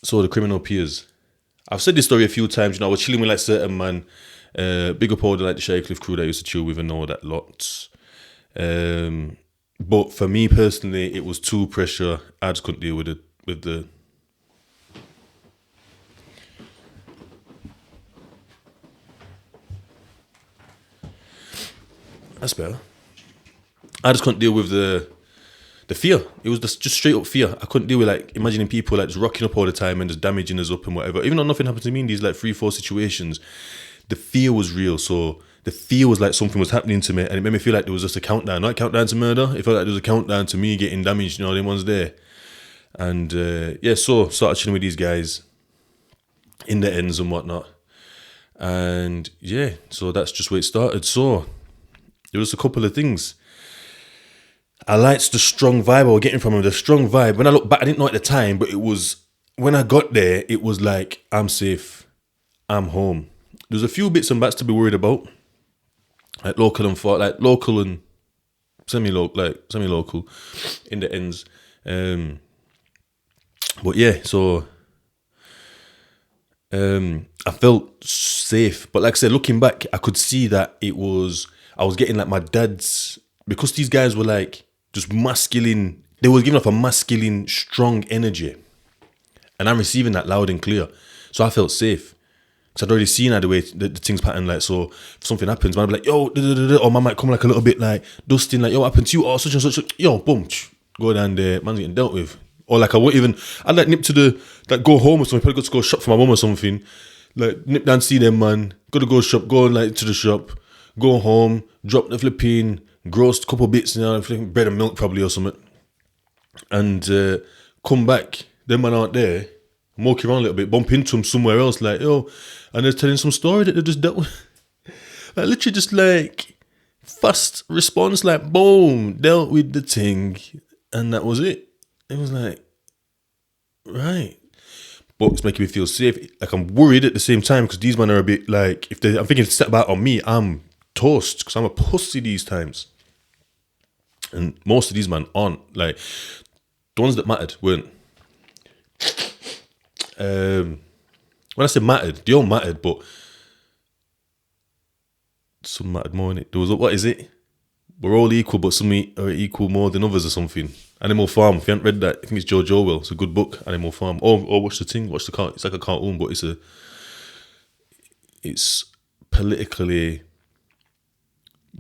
So the criminal peers. I've said this story a few times. I was chilling with like certain man, big up all the like the Sherry Cliff crew that I used to chill with and all that lot. But for me personally, it was too pressure. I just couldn't deal with it. With the that's better. I just couldn't deal with the fear. It was just straight up fear. I couldn't deal with like imagining people like just rocking up all the time and just damaging us up and whatever. Even though nothing happened to me in these like 3-4 situations, the fear was real. So the fear was like something was happening to me, and it made me feel like there was just a countdown, not a countdown to murder. It felt like there was a countdown to me getting damaged. Them ones there, and so started chilling with these guys in the ends and whatnot, and yeah, so that's just where it started. So there was a couple of things. I liked the strong vibe I was getting from him. The strong vibe. When I look back, I didn't know at the time, but it was when I got there. It was like I'm safe, I'm home. There's a few bits and bats to be worried about, like local and far, like local and semi-local in the ends. But yeah, so I felt safe. But like I said, looking back, I could see that I was getting like my dad's, because these guys were like just masculine. They were giving off a masculine, strong energy, and I'm receiving that loud and clear. So I felt safe. Because I'd already seen how the way the things pattern, like, so if something happens, man, I'd be like, yo, or man might come like a little bit like dusting, like, yo, what happened to you? Oh, such and such, yo, boom, go down there, man's getting dealt with. Or like I'd like nip to like go home or something, probably got to go shop for my mum or something, like nip down, see them, man, gotta go shop, go like to the shop, go home, drop the flipping, gross couple bits, flipping bread and milk probably or something, and come back, them man aren't there, walking around a little bit, bump into them somewhere else, like, yo, and they're telling some story that they just dealt with. Like, literally just like, fast response, like, boom, dealt with the thing, and that was it. It was like, right. But it's making me feel safe. Like, I'm worried at the same time, because these men are a bit like, I'm thinking to step back on me, I'm toast, because I'm a pussy these times. And most of these men aren't. Like, the ones that mattered weren't. When I say mattered, they all mattered, but some mattered more in it. There was, what is it? We're all equal, but some are equal more than others or something. Animal Farm. If you haven't read that, I think it's George Orwell. It's a good book, Animal Farm. Or watch the thing. Watch the cartoon. It's like a cartoon, but it's politically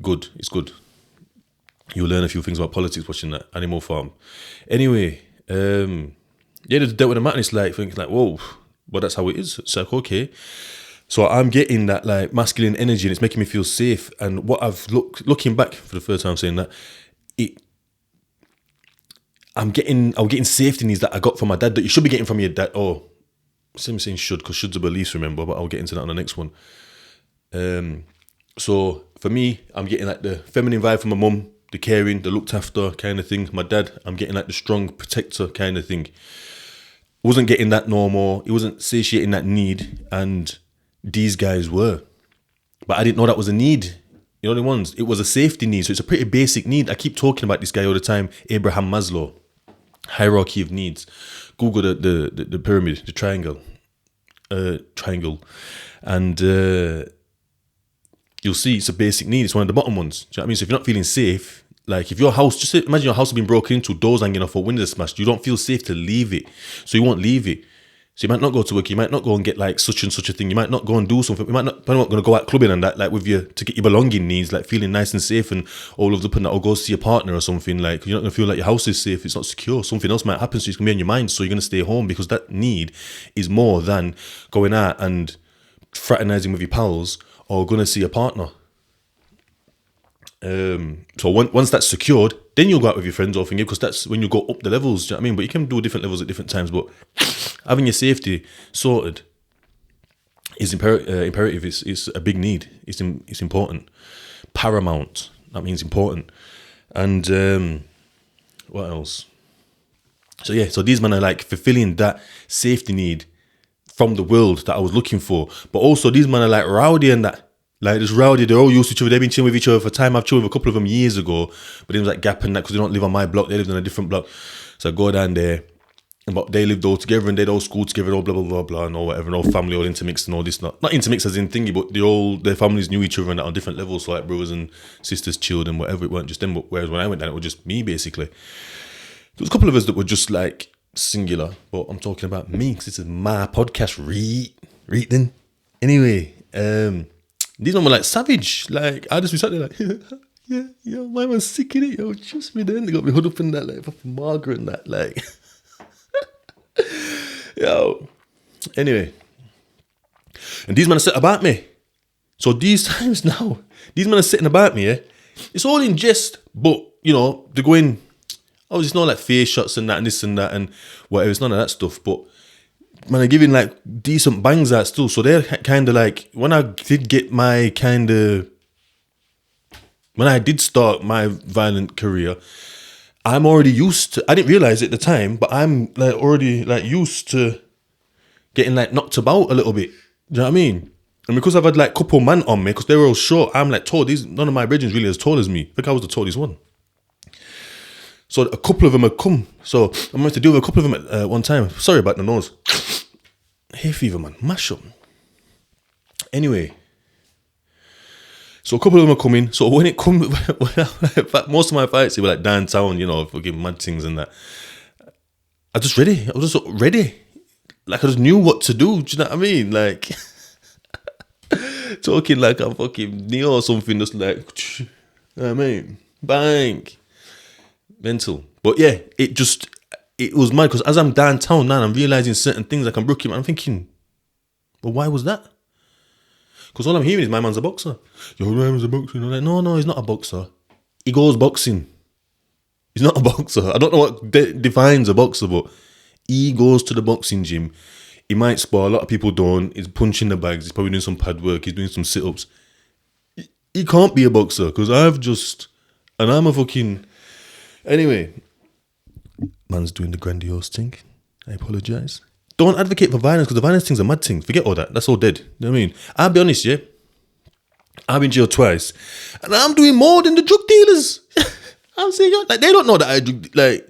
good. It's good. You'll learn a few things about politics watching that Animal Farm. Anyway, yeah, they dealt with the matter. It's like thinking like, whoa, well, that's how it is. It's like, okay. So I'm getting that like masculine energy, and it's making me feel safe. And what I've looking back for the first time saying that, I'm getting safety needs that I got from my dad that you should be getting from your dad. Oh, I'm saying should, because should's a belief, remember, but I'll get into that on the next one. So for me, I'm getting like the feminine vibe from my mum, the caring, the looked after kind of thing. My dad, I'm getting like the strong protector kind of thing. Wasn't getting that no more. He wasn't satiating that need, and these guys were. But I didn't know that was a need. You know the ones? It was a safety need. So it's a pretty basic need. I keep talking about this guy all the time, Abraham Maslow. Hierarchy of needs. Google the pyramid, the triangle. And you'll see it's a basic need. It's one of the bottom ones. Do you know what I mean? So if you're not feeling safe, like if your house, just imagine your house has been broken into, doors hanging off or windows smashed, you don't feel safe to leave it. So you won't leave it. So you might not go to work, you might not go and get like such and such a thing, you might not go and do something, you're not going to go out clubbing and that, like with your, to get your belonging needs, like feeling nice and safe and all of the putting that, or go see a partner or something, like you're not going to feel like your house is safe, it's not secure, something else might happen, so it's going to be on your mind, so you're going to stay home, because that need is more than going out and fraternizing with your pals or going to see a partner. So once that's secured, then you'll go out with your friends or thing, because that's when you go up the levels. Do you know what I mean? But you can do different levels at different times. But having your safety sorted is imperative. It's a big need. It's important, paramount. That means important. And what else? So yeah, so these men are like fulfilling that safety need from the world that I was looking for. But also these men are like rowdy and that. Like, this rowdy, they're all used to each other. They've been chilling with each other for time. I've chilled with a couple of them years ago, but it was like gap and that, because they don't live on my block. They lived on a different block. So I go down there, But they lived all together and they'd all school together, all blah blah blah blah, and all whatever, and all family all intermixed and all this. Not intermixed as in thingy, but their families knew each other and that on different levels. So like brothers and sisters chilled and whatever. It weren't just them. But whereas when I went down, it was just me basically. There was a couple of us that were just like singular, but I'm talking about me because this is my podcast. Reading. Anyway, these men were like savage. Like I just be sat there like, yeah, my man's sick in it. Yo, trust me. Then they got me hood up in that like fucking Margaret and that like. Yo, anyway, and these men are sitting about me. So these times now, these men are sitting about me. Yeah, it's all in jest, but you know they're going. Oh, it's not like face shots and that and this and that and whatever. It's none of that stuff. But man, are giving like decent bangs out still. So they're kind of like when I did get my when I did start my violent career. I'm already used to. I didn't realize it at the time, but I'm like already like used to getting like knocked about a little bit. Do you know what I mean? And because I've had like couple man on me, because they were all short, I'm like tall. None of my brethren really as tall as me. I think I was the tallest one. So a couple of them had come. So I managed to deal with a couple of them at one time. Sorry about the nose. Hay fever, man. Mash up. Anyway. So a couple of them are coming. So when it comes, most of my fights, they were like downtown, you know, fucking mad things and that. I was just ready. Like I just knew what to do. Do you know what I mean? Like talking like I'm fucking Neo or something. Just like, you know what I mean? Bang. Mental. But yeah, it was mad because as I'm downtown now, I'm realizing certain things like I'm rookie. I'm thinking, well, why was that? Because all I'm hearing is my man's a boxer. Your man's a boxer. I'm like, no, he's not a boxer. He goes boxing. He's not a boxer. I don't know what defines a boxer, but he goes to the boxing gym. He might spar. A lot of people don't. He's punching the bags. He's probably doing some pad work. He's doing some sit-ups. He can't be a boxer because I'm a fucking... Anyway, man's doing the grandiose thing. I apologise. Don't advocate for violence because the violence thing's a mad thing. Forget all that. That's all dead. You know what I mean? I'll be honest, yeah? I've been jailed twice. And I'm doing more than the drug dealers. I'm saying, like, they don't know that they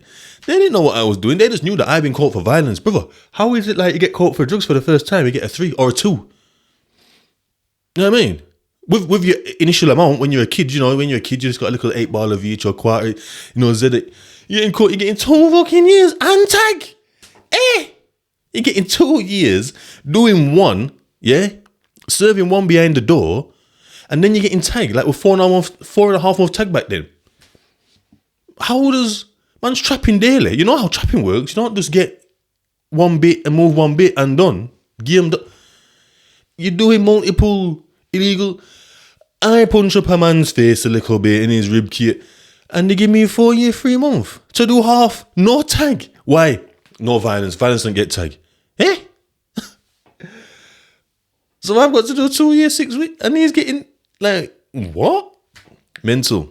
didn't know what I was doing. They just knew that I've been caught for violence. Brother, how is it like you get caught for drugs for the first time, you get a 3 or a 2? You know what I mean? With your initial amount, when you're a kid, you just got a little 8 ball of each or quarter, Zed. You're getting caught, you're getting 2 fucking years and tag. You're getting 2 years, doing 1, yeah? Serving 1 behind the door, and then you're getting tagged, like with 4.5 month tag back then. How does man's trapping daily? You know how trapping works. You don't just get 1 bit and move 1 bit and done. You're doing multiple illegal. I punch up a man's face a little bit in his rib kit, and they give me 4 year 3 month to do half, no tag. Why? No violence. Violence don't get tag. So I've got to do 2 years 6 weeks, and he's getting like what? Mental.